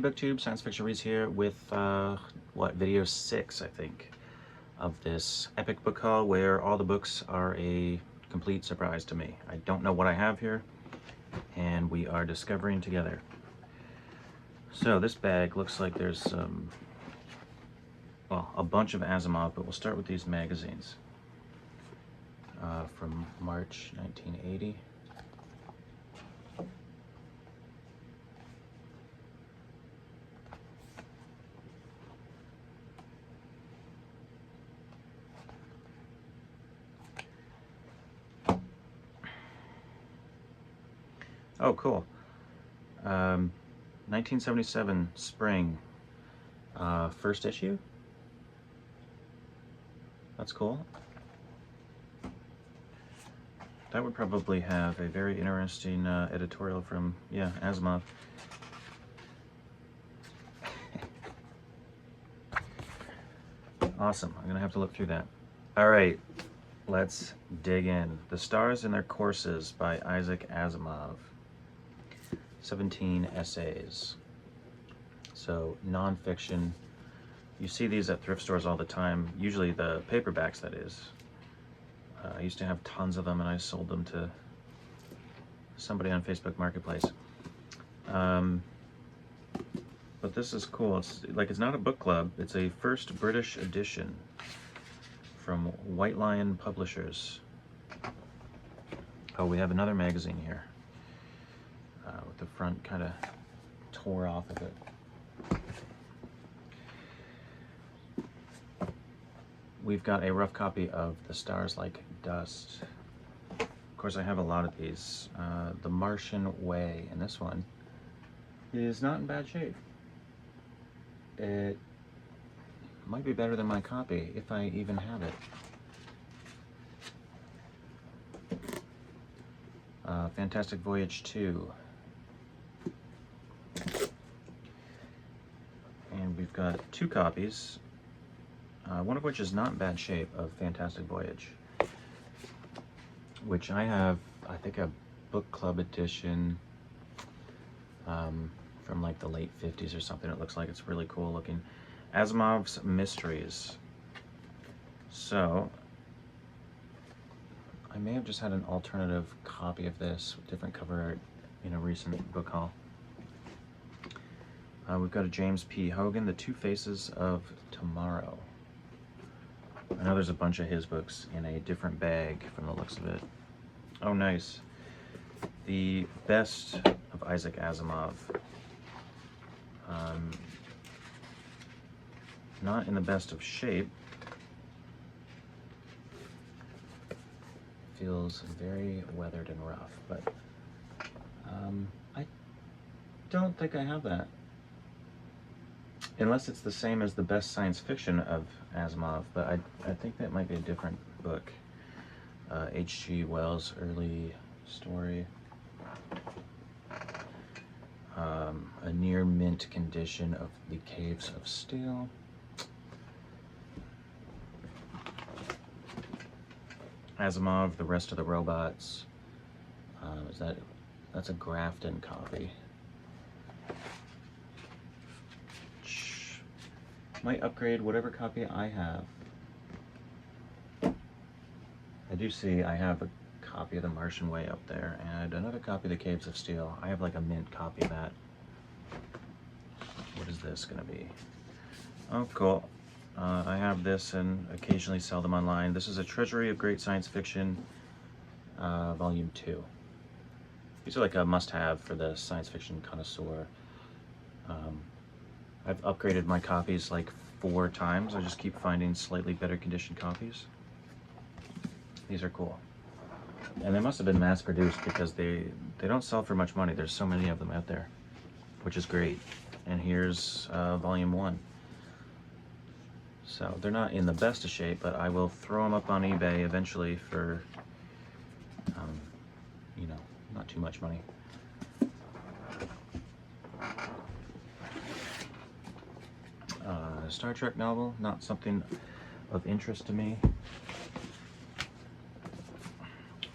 booktube, Science Fiction Reads here with, video 6, I think, of this epic book haul where all the books are a complete surprise to me. I don't know what I have here, and we are discovering together. So this bag looks like there's some, well, a bunch of Asimov, but we'll start with these magazines from March 1980. Oh, cool. 1977 spring, first issue. That's cool. That would probably have a very interesting editorial from, yeah, Asimov. Awesome. I'm gonna have to look through that. All right, let's dig in. The Stars and Their Courses by Isaac Asimov. 17 essays. So nonfiction. You see these at thrift stores all the time, usually the paperbacks, that is. I used to have tons of them and I sold them to somebody on Facebook Marketplace. But this is cool. It's not a book club, it's a first British edition from White Lion Publishers. Oh, we have another magazine here. With the front kind of tore off of it. We've got a rough copy of The Stars Like Dust. Of course, I have a lot of these. The Martian Way, and this one is not in bad shape. It might be better than my copy, if I even have it. Fantastic Voyage 2. And we've got two copies, one of which is not in bad shape, of Fantastic Voyage, which I have, I think, a book club edition from like the late 50s or something. It looks like it's really cool looking. Asimov's Mysteries. So I may have just had an alternative copy of this with different cover art in a recent book haul. We've got a James P. Hogan, The Two Faces of Tomorrow. I know there's a bunch of his books in a different bag from the looks of it. Oh, nice. The Best of Isaac Asimov. Not in the best of shape. Feels very weathered and rough, but I don't think I have that. Unless it's the same as the Best Science Fiction of Asimov, but I think that might be a different book. H.G. Wells' early story. A near mint condition of The Caves of Steel. Asimov, The Rest of the Robots. That's a Grafton copy. Might upgrade whatever copy I have. I do see I have a copy of The Martian Way up there, and another copy of The Caves of Steel. I have like a mint copy of that. What is this gonna be? Oh, cool. I have this and occasionally sell them online. This is a Treasury of Great Science Fiction, Volume 2. These are like a must-have for the science fiction connoisseur. I've upgraded my copies like 4 times. I just keep finding slightly better conditioned copies. These are cool. And they must have been mass-produced because they don't sell for much money. There's so many of them out there, which is great. And here's Volume 1. So they're not in the best of shape, but I will throw them up on eBay eventually for, you know, not too much money. Star Trek novel, not something of interest to me.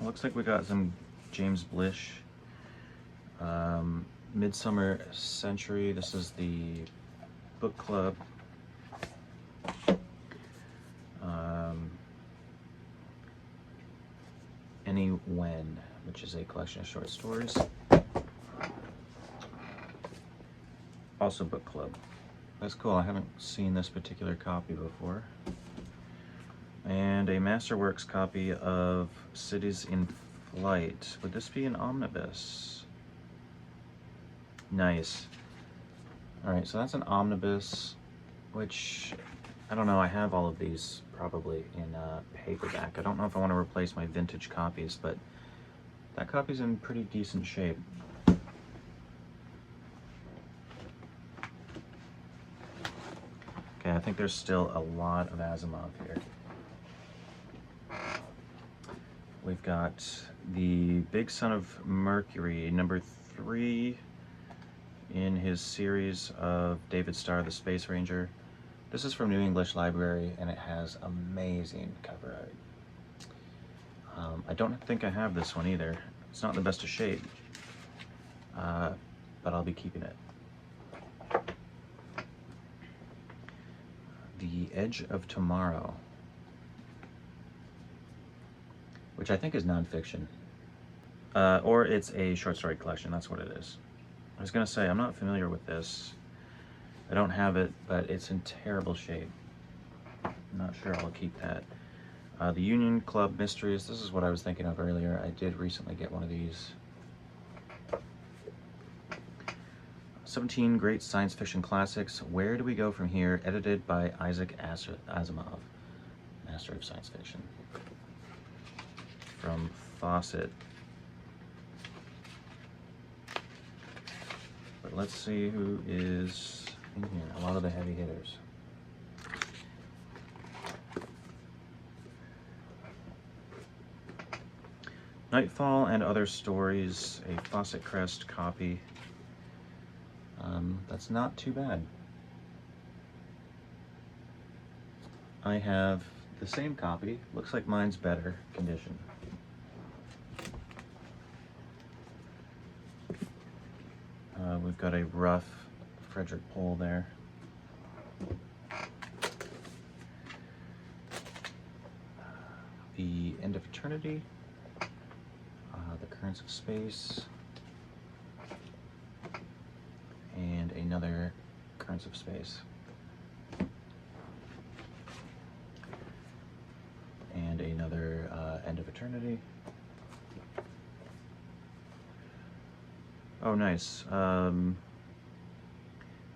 Looks like we got some James Blish Midsummer Century. This is the book club. Any When, which is a collection of short stories. Also book club. That's cool. I haven't seen this particular copy before. And a Masterworks copy of Cities in Flight. Would this be an omnibus? Nice. Alright, so that's an omnibus, which, I don't know, I have all of these probably in paperback. I don't know if I want to replace my vintage copies, but that copy's in pretty decent shape. Okay, I think there's still a lot of Asimov here. We've got The Big Son of Mercury, number 3 in his series of David Starr, The Space Ranger. This is from New English Library, and it has amazing cover art. I don't think I have this one either. It's not in the best of shape, but I'll be keeping it. The Edge of Tomorrow, which I think is nonfiction. Or it's a short story collection, that's what it is. I was gonna say, I'm not familiar with this. I don't have it, but it's in terrible shape. I'm not sure I'll keep that. The Union Club Mysteries, this is what I was thinking of earlier. I did recently get one of these. 17 Great Science Fiction Classics, Where Do We Go From Here? Edited by Isaac Asimov, master of science fiction. From Fawcett. But let's see who is in here. A lot of the heavy hitters. Nightfall and Other Stories, a Fawcett Crest copy. That's not too bad. I have the same copy. Looks like mine's better condition. We've got a rough Frederick Pohl there. The End of Eternity. The Currents of Space. And another Currents of Space. And another End of Eternity. Oh, nice.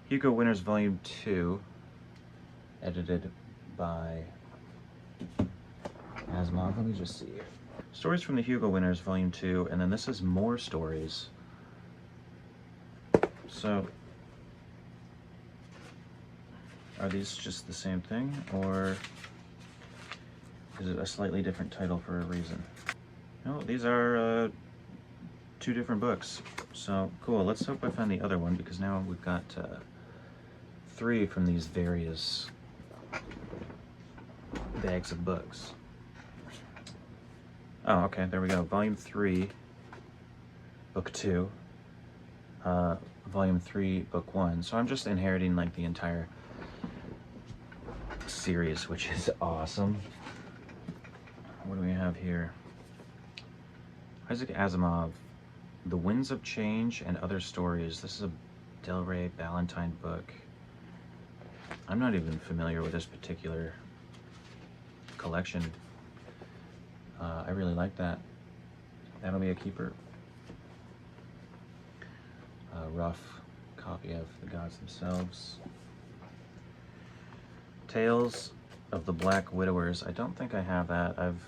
Hugo Winners Volume 2, edited by Asimov. Let me just see here. Stories from the Hugo Winners Volume 2, and then this is more stories. So, are these just the same thing, or is it a slightly different title for a reason? No, these are two different books. So, cool. Let's hope I find the other one, because now we've got 3 from these various bags of books. Oh, okay, there we go. Volume 3, Book 2. Volume 3, Book 1. So I'm just inheriting like the entire series, which is awesome. What do we have here? Isaac Asimov, The Winds of Change and Other Stories. This is a Del Rey Ballantyne book. I'm not even familiar with this particular collection. I really like that. That'll be a keeper. A rough copy of The Gods Themselves. Tales of the Black Widowers. I don't think I have that. I've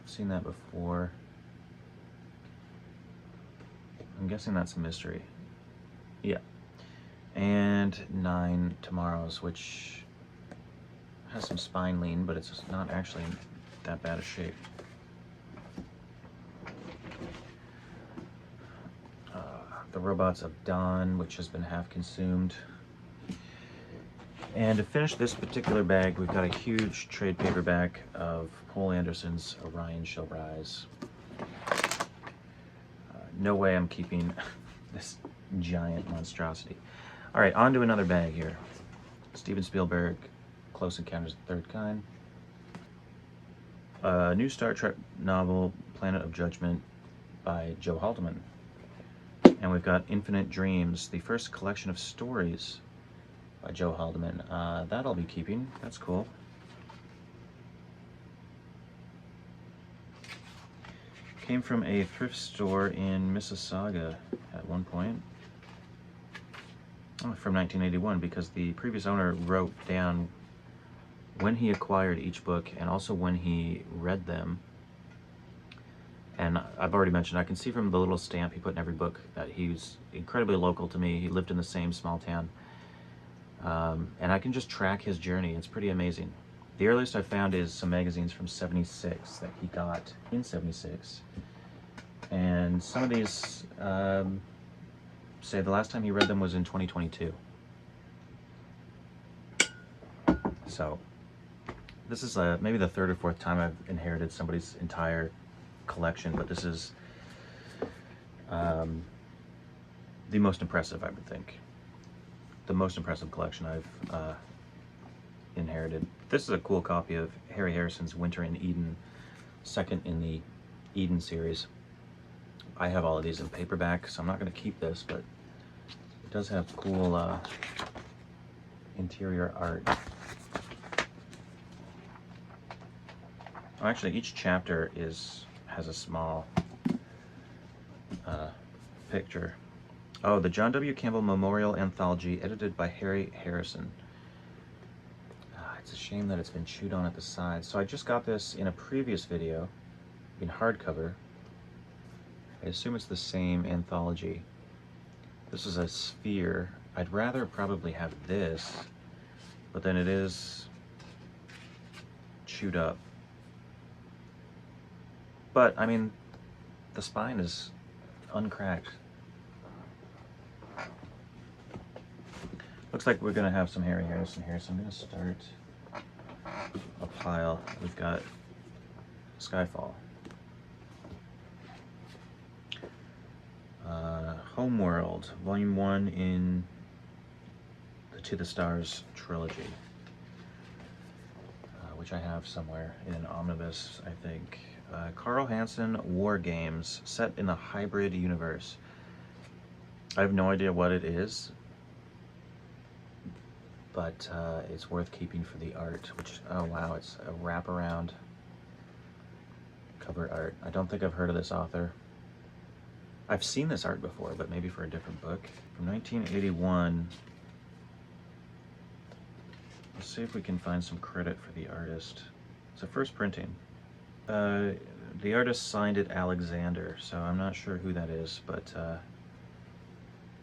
seen that before. I'm guessing that's a mystery. Yeah. And 9 Tomorrows, which has some spine lean, but it's not actually in that bad a shape. The Robots of Dawn, which has been half consumed. And to finish this particular bag, we've got a huge trade paperback of Poul Anderson's Orion Shall Rise. No way I'm keeping this giant monstrosity. All right, on to another bag here. Steven Spielberg, Close Encounters of the Third Kind. New Star Trek novel, Planet of Judgment by Joe Haldeman. And we've got Infinite Dreams, the first collection of stories by Joe Haldeman. That I'll be keeping. That's cool. Came from a thrift store in Mississauga at one point. Oh, from 1981, because the previous owner wrote down when he acquired each book and also when he read them. And I've already mentioned, I can see from the little stamp he put in every book that he's incredibly local to me. He lived in the same small town. And I can just track his journey. It's pretty amazing. The earliest I found is some magazines from '76 that he got in '76. And some of these say the last time he read them was in 2022. So this is maybe the third or fourth time I've inherited somebody's entire collection, but this is the most impressive, I would think. The most impressive collection I've inherited. This is a cool copy of Harry Harrison's Winter in Eden, second in the Eden series. I have all of these in paperback, so I'm not going to keep this, but it does have cool interior art. Oh, actually, each chapter has a small picture. Oh, the John W. Campbell Memorial Anthology, edited by Harry Harrison. It's a shame that it's been chewed on at the sides. So I just got this in a previous video in hardcover. I assume it's the same anthology. This is a sphere. I'd rather probably have this, but then it is chewed up. But, I mean, the spine is uncracked. Looks like we're going to have some Harry Harrison here, so I'm going to start a pile. We've got Skyfall. Homeworld, Volume 1 in the To the Stars trilogy, which I have somewhere in an omnibus, I think. Carl Hansen, War Games, set in a hybrid universe. I have no idea what it is, but it's worth keeping for the art, which, oh wow, it's a wraparound cover art. I don't think I've heard of this author. I've seen this art before, but maybe for a different book. From 1981. Let's see if we can find some credit for the artist. It's a first printing. The artist signed it Alexander, so I'm not sure who that is, but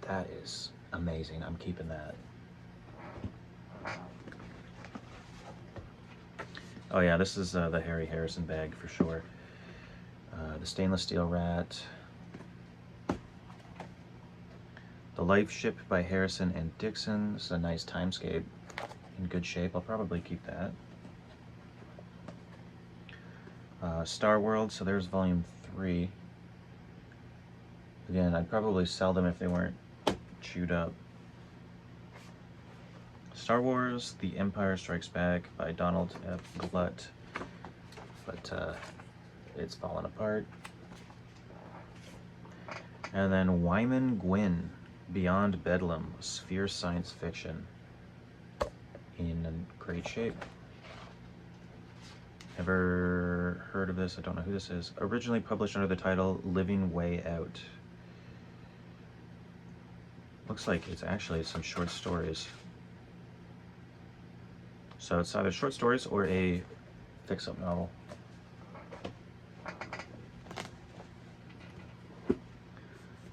that is amazing. I'm keeping that. Oh yeah, this is the Harry Harrison bag for sure. The Stainless Steel Rat. The Life Ship by Harrison and Dixon. This is a nice timescape. In good shape. I'll probably keep that. Star World, so there's Volume 3. Again, I'd probably sell them if they weren't chewed up. Star Wars, The Empire Strikes Back by Donald F. Glut, but it's fallen apart. And then Wyman Gwynn, Beyond Bedlam, Sphere Science Fiction, in great shape. Ever heard of this? I don't know who this is. Originally published under the title Living Way Out. Looks like it's actually some short stories. So it's either short stories or a fix-up novel.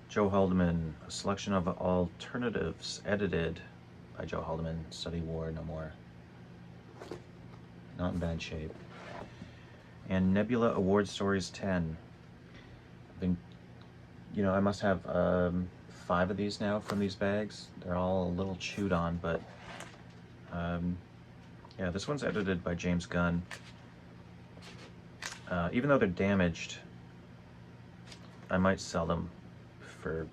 Joe Haldeman, a selection of alternatives, edited by Joe Haldeman. Study War No More. Not in bad shape. And Nebula Award Stories 10. I've been, I must have 5 of these now from these bags. They're all a little chewed on, but yeah, this one's edited by James Gunn. Even though they're damaged, I might sell them for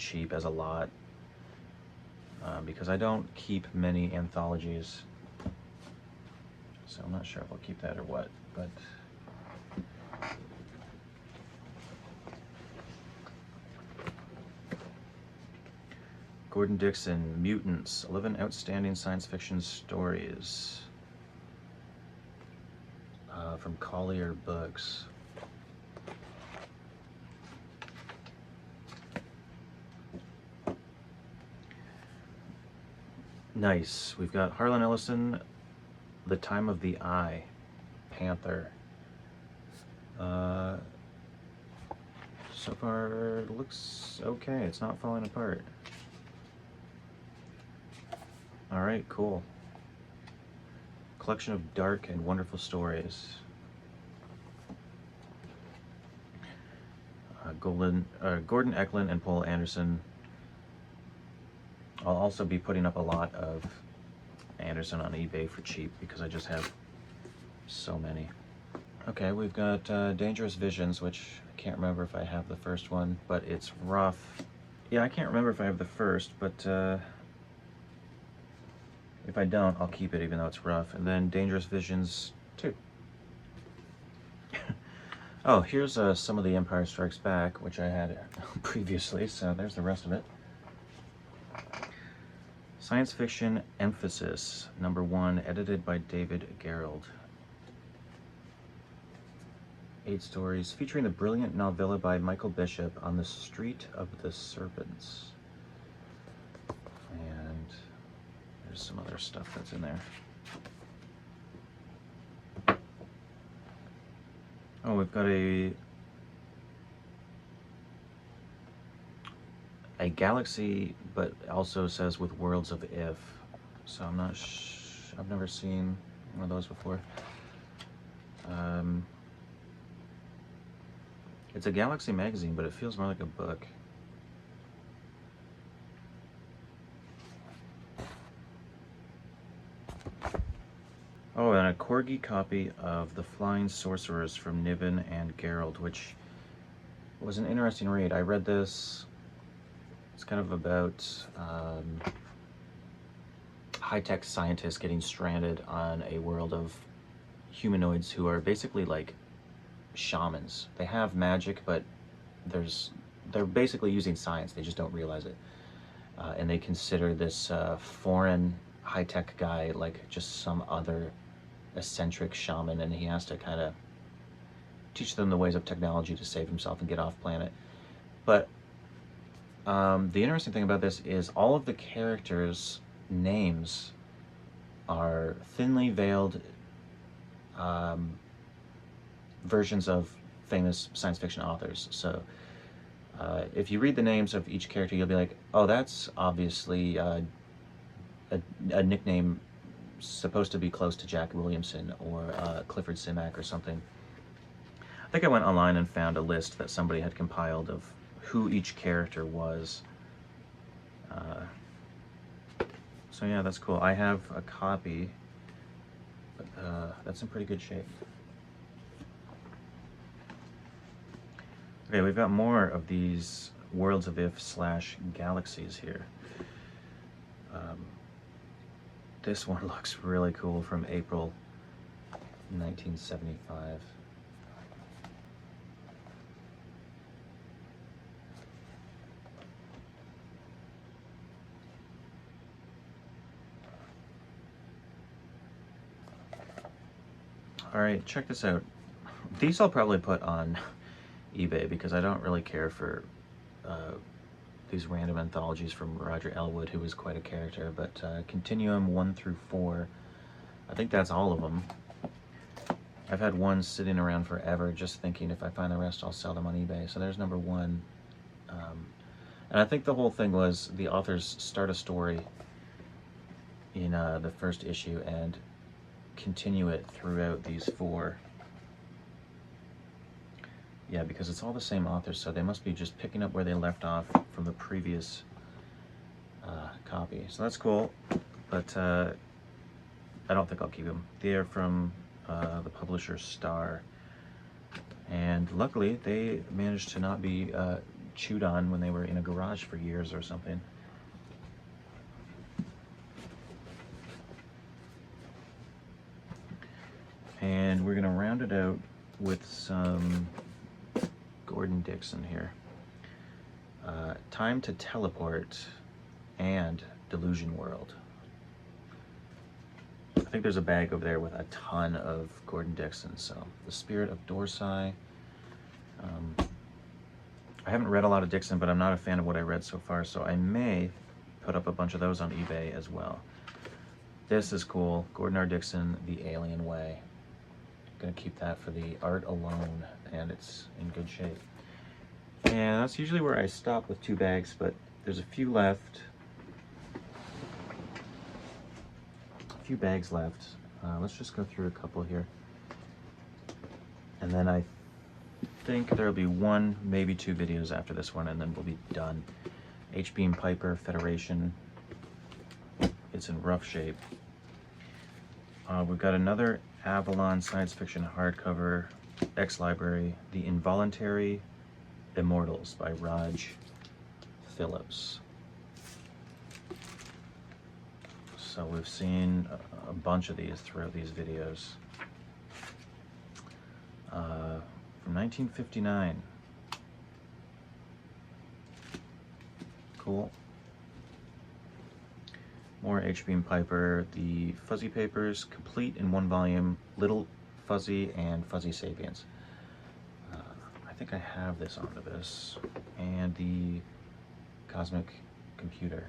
cheap as a lot because I don't keep many anthologies. So I'm not sure if I'll keep that or what, but Gordon Dixon, Mutants, 11 Outstanding Science Fiction Stories from Collier Books. Nice. We've got Harlan Ellison, The Time of the Eye, Panther. So far, it looks okay. It's not falling apart. All right, cool. Collection of dark and wonderful stories. Gordon Eklund and Paul Anderson. I'll also be putting up a lot of Anderson on eBay for cheap because I just have so many. Okay, we've got Dangerous Visions, which I can't remember if I have the first one, but it's rough. Yeah, I can't remember if I have the first, but if I don't, I'll keep it even though it's rough. And then Dangerous Visions 2. Oh, here's some of the Empire Strikes Back, which I had previously, so there's the rest of it. Science Fiction Emphasis, #1, edited by David Gerald. 8 stories, featuring the brilliant novella by Michael Bishop, On the Street of the Serpents. And there's some other stuff that's in there. Oh, we've got a galaxy, but also says with worlds of if. So I'm not I've never seen one of those before. It's a Galaxy magazine, but it feels more like a book. Oh, and a Corgi copy of The Flying Sorcerers from Niven and Gerald, which was an interesting read. I read this. It's kind of about high-tech scientists getting stranded on a world of humanoids who are basically like shamans. They have magic, but they're basically using science. They just don't realize it. And they consider this foreign high-tech guy like just some other eccentric shaman, and he has to kind of teach them the ways of technology to save himself and get off planet. But the interesting thing about this is all of the characters' names are thinly veiled versions of famous science fiction authors. So if you read the names of each character, you'll be like, oh, that's obviously a nickname supposed to be close to Jack Williamson or Clifford Simak or something. I think I went online and found a list that somebody had compiled of who each character was. So yeah, that's cool. I have a copy, but that's in pretty good shape. Okay, we've got more of these Worlds of If / Galaxies here. This one looks really cool, from April 1975. All right, check this out. These I'll probably put on eBay because I don't really care for these random anthologies from Roger Elwood, who was quite a character. But Continuum 1 through 4, I think that's all of them. I've had one sitting around forever, just thinking if I find the rest, I'll sell them on eBay. So there's #1. And I think the whole thing was the authors start a story in the first issue and continue it throughout these 4. Yeah, because it's all the same authors, so they must be just picking up where they left off from the previous copy. So that's cool, but I don't think I'll keep them. They're from the publisher Star, and luckily they managed to not be chewed on when they were in a garage for years or something. And we're going to round it out with some Gordon Dixon here. Time to Teleport and Delusion World. I think there's a bag over there with a ton of Gordon Dixon. So The Spirit of Dorsai. I haven't read a lot of Dixon, but I'm not a fan of what I read so far, so I may put up a bunch of those on eBay as well. This is cool. Gordon R. Dixon, The Alien Way. Gonna keep that for the art alone, and it's in good shape. And that's usually where I stop with 2 bags, but there's a few left. A few bags left. Let's just go through a couple here. And then I think there'll be 1, maybe 2 videos after this one, and then we'll be done. H.B. Piper, Federation. It's in rough shape. We've got another Avalon science fiction hardcover, X-Library, The Involuntary Immortals by Raj Phillips. So we've seen a bunch of these throughout these videos. From 1959. Cool. More H.B. Piper, The Fuzzy Papers, complete in 1 volume, Little Fuzzy and Fuzzy Sapiens. I think I have this onto this. And The Cosmic Computer.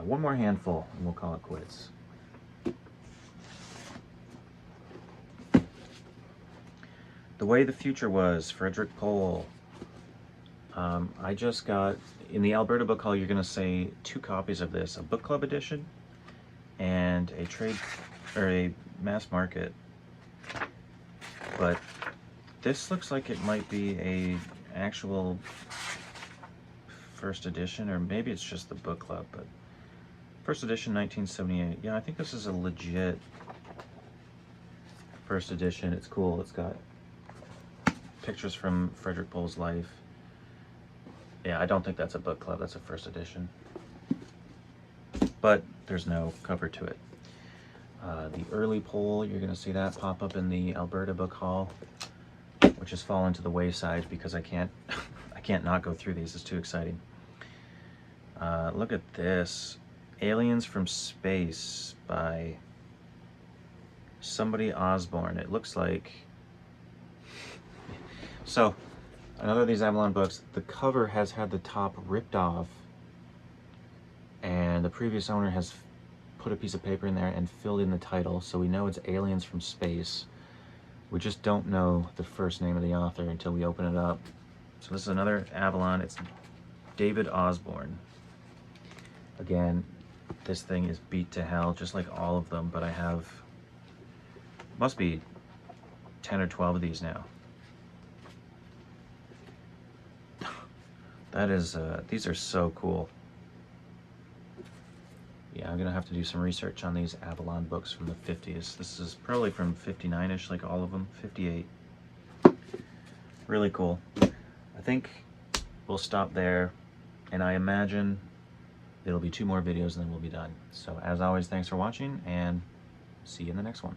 1 more handful and we'll call it quits. The Way the Future Was, Frederick Pohl. I just got, in the Alberta Book Hall, you're going to say 2 copies of this, a book club edition and a trade, or a mass market. But this looks like it might be a actual first edition, or maybe it's just the book club, but first edition 1978. Yeah, I think this is a legit first edition. It's cool. It's got pictures from Frederick Pohl's life. Yeah, I don't think that's a book club, that's a first edition. But there's no cover to it. The early Pohl, you're gonna see that pop up in the Alberta Book Hall, which has fallen to the wayside because I can't not go through these, it's too exciting. Look at this, Aliens from Space by somebody Osborne. It looks like, so another of these Avalon books, the cover has had the top ripped off and the previous owner has put a piece of paper in there and filled in the title, so we know it's Aliens from Space. We just don't know the first name of the author until we open it up. So this is another Avalon. It's David Osborne. Again, this thing is beat to hell, just like all of them, but I have, must be 10 or 12 of these now. That is, these are so cool. Yeah, I'm gonna have to do some research on these Avalon books from the 50s. This is probably from 59-ish, like all of them, 58. Really cool. I think we'll stop there, and I imagine it'll be 2 more videos and then we'll be done. So as always, thanks for watching, and see you in the next one.